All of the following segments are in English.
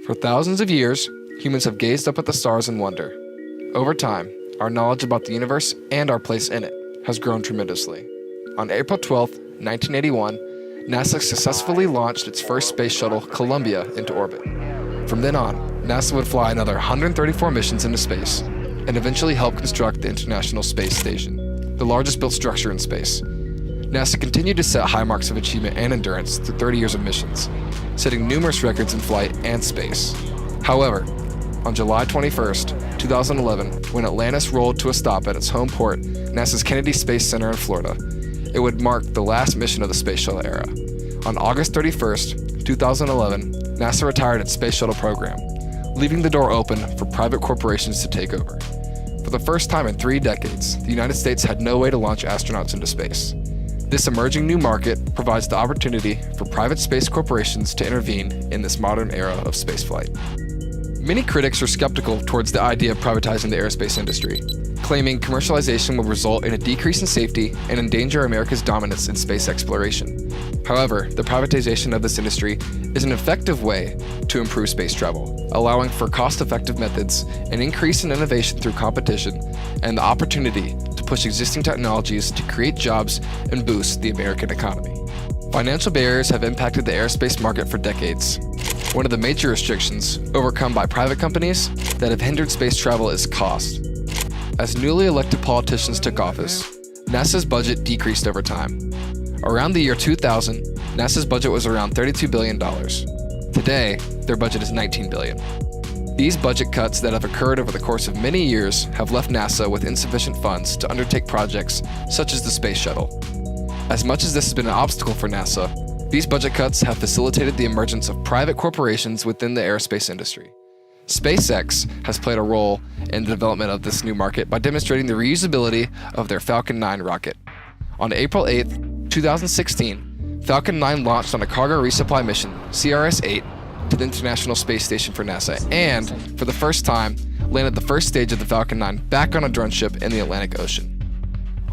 For thousands of years, humans have gazed up at the stars in wonder. Over time, our knowledge about the universe and our place in it has grown tremendously. On April 12, 1981, NASA successfully launched its first space shuttle, Columbia, into orbit. From then on, NASA would fly another 134 missions into space and eventually help construct the International Space Station, the largest built structure in space. NASA continued to set high marks of achievement and endurance through 30 years of missions, setting numerous records in flight and space. However, on July 21st, 2011, when Atlantis rolled to a stop at its home port, NASA's Kennedy Space Center in Florida, it would mark the last mission of the Space Shuttle era. On August 31st, 2011, NASA retired its Space Shuttle program, leaving the door open for private corporations to take over. For the first time in 3 decades, the United States had no way to launch astronauts into space. This emerging new market provides the opportunity for private space corporations to intervene in this modern era of spaceflight. Many critics are skeptical towards the idea of privatizing the aerospace industry, claiming commercialization will result in a decrease in safety and endanger America's dominance in space exploration. However, the privatization of this industry is an effective way to improve space travel, allowing for cost-effective methods, an increase in innovation through competition, and the opportunity to push existing technologies to create jobs and boost the American economy. Financial barriers have impacted the aerospace market for decades. One of the major restrictions overcome by private companies that have hindered space travel is cost. As newly elected politicians took office, NASA's budget decreased over time. Around the year 2000, NASA's budget was around $32 billion. Today, their budget is $19 billion. These budget cuts that have occurred over the course of many years have left NASA with insufficient funds to undertake projects such as the Space Shuttle. As much as this has been an obstacle for NASA, these budget cuts have facilitated the emergence of private corporations within the aerospace industry. SpaceX has played a role in the development of this new market by demonstrating the reusability of their Falcon 9 rocket. On April 8, 2016, Falcon 9 launched on a cargo resupply mission, CRS-8, to the International Space Station for NASA, and, for the first time, landed the first stage of the Falcon 9 back on a drone ship in the Atlantic Ocean.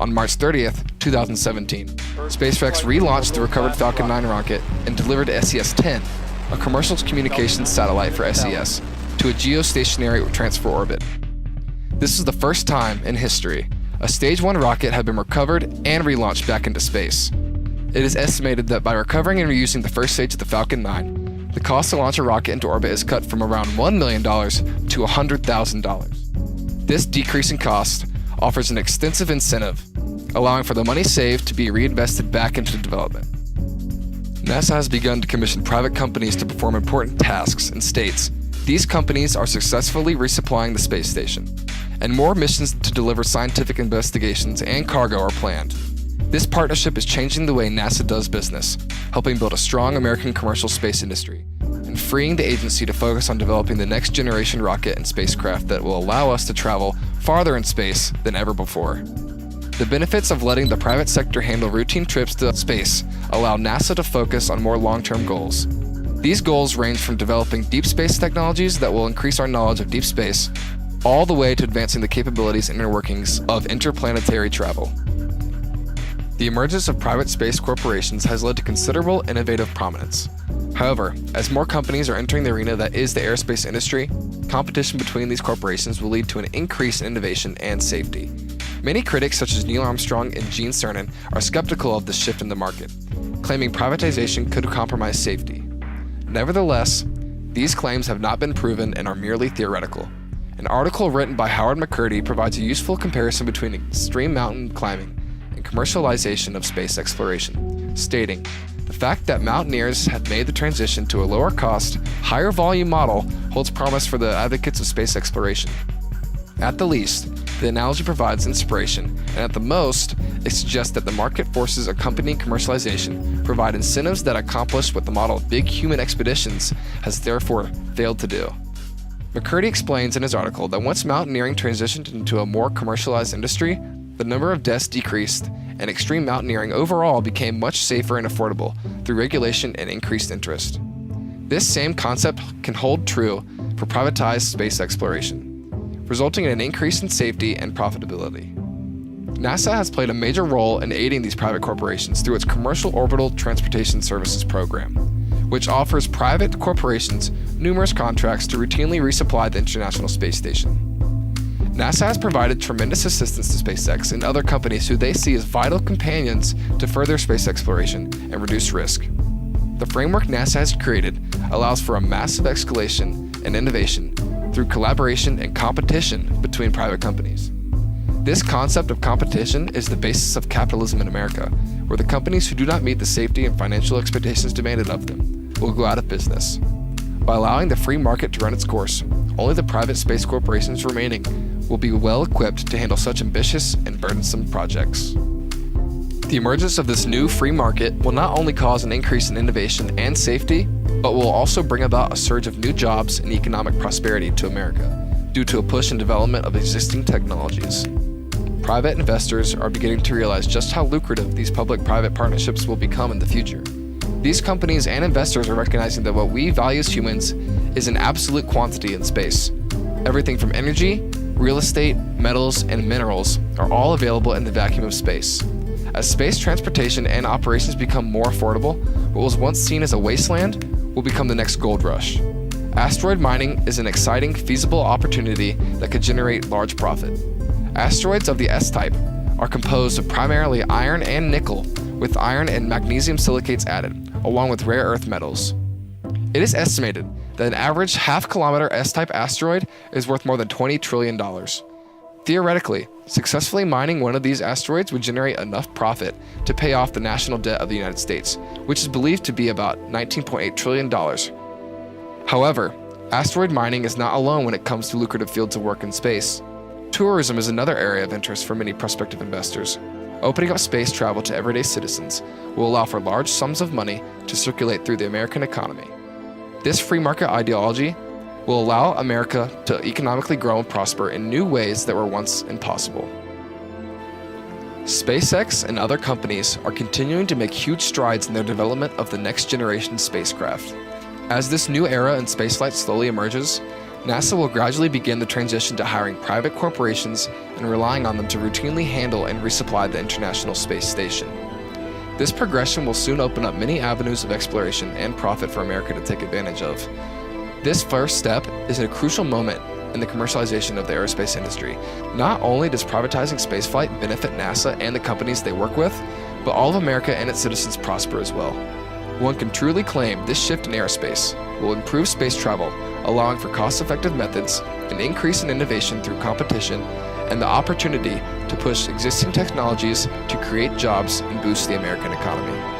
On March 30th, 2017, SpaceX relaunched the recovered Falcon 9 rocket and delivered SES-10, a commercial communications satellite for SES, to a geostationary transfer orbit. This is the first time in history a Stage 1 rocket had been recovered and relaunched back into space. It is estimated that by recovering and reusing the first stage of the Falcon 9, the cost to launch a rocket into orbit is cut from around $1 million to $100,000. This decrease in cost offers an extensive incentive, allowing for the money saved to be reinvested back into development. NASA has begun to commission private companies to perform important tasks and states these companies are successfully resupplying the space station, and more missions to deliver scientific investigations and cargo are planned. This partnership is changing the way NASA does business, helping build a strong American commercial space industry, and freeing the agency to focus on developing the next generation rocket and spacecraft that will allow us to travel farther in space than ever before. The benefits of letting the private sector handle routine trips to space allow NASA to focus on more long-term goals. These goals range from developing deep space technologies that will increase our knowledge of deep space, all the way to advancing the capabilities and inner workings of interplanetary travel. The emergence of private space corporations has led to considerable innovative prominence. However, as more companies are entering the arena that is the aerospace industry, competition between these corporations will lead to an increase in innovation and safety. Many critics, such as Neil Armstrong and Gene Cernan, are skeptical of this shift in the market, claiming privatization could compromise safety. Nevertheless, these claims have not been proven and are merely theoretical. An article written by Howard McCurdy provides a useful comparison between extreme mountain climbing and commercialization of space exploration, stating, "The fact that mountaineers have made the transition to a lower cost, higher volume model holds promise for the advocates of space exploration. At the least, the analogy provides inspiration, and at the most, it suggests that the market forces accompanying commercialization provide incentives that accomplish what the model of big human expeditions has therefore failed to do." McCurdy explains in his article that once mountaineering transitioned into a more commercialized industry, the number of deaths decreased, and extreme mountaineering overall became much safer and affordable through regulation and increased interest. This same concept can hold true for privatized space exploration, resulting in an increase in safety and profitability. NASA has played a major role in aiding these private corporations through its Commercial Orbital Transportation Services program, which offers private corporations numerous contracts to routinely resupply the International Space Station. NASA has provided tremendous assistance to SpaceX and other companies who they see as vital companions to further space exploration and reduce risk. The framework NASA has created allows for a massive escalation and innovation through collaboration and competition between private companies. This concept of competition is the basis of capitalism in America, where the companies who do not meet the safety and financial expectations demanded of them will go out of business. By allowing the free market to run its course, only the private space corporations remaining will be well equipped to handle such ambitious and burdensome projects. The emergence of this new free market will not only cause an increase in innovation and safety, but will also bring about a surge of new jobs and economic prosperity to America due to a push in development of existing technologies. Private investors are beginning to realize just how lucrative these public-private partnerships will become in the future. These companies and investors are recognizing that what we value as humans is an absolute quantity in space. Everything from energy, real estate, metals, and minerals are all available in the vacuum of space. As space transportation and operations become more affordable, what was once seen as a wasteland will become the next gold rush. Asteroid mining is an exciting, feasible opportunity that could generate large profit. Asteroids of the S-type are composed of primarily iron and nickel, with iron and magnesium silicates added, along with rare earth metals. It is estimated that an average half-kilometer S-type asteroid is worth more than $20 trillion. Theoretically, successfully mining one of these asteroids would generate enough profit to pay off the national debt of the United States, which is believed to be about $19.8 trillion. However, asteroid mining is not alone when it comes to lucrative fields of work in space. Tourism is another area of interest for many prospective investors. Opening up space travel to everyday citizens will allow for large sums of money to circulate through the American economy. This free market ideology will allow America to economically grow and prosper in new ways that were once impossible. SpaceX and other companies are continuing to make huge strides in their development of the next generation spacecraft. As this new era in spaceflight slowly emerges, NASA will gradually begin the transition to hiring private corporations and relying on them to routinely handle and resupply the International Space Station. This progression will soon open up many avenues of exploration and profit for America to take advantage of. This first step is a crucial moment in the commercialization of the aerospace industry. Not only does privatizing spaceflight benefit NASA and the companies they work with, but all of America and its citizens prosper as well. One can truly claim this shift in aerospace will improve space travel, allowing for cost-effective methods, an increase in innovation through competition, and the opportunity to push existing technologies to create jobs and boost the American economy.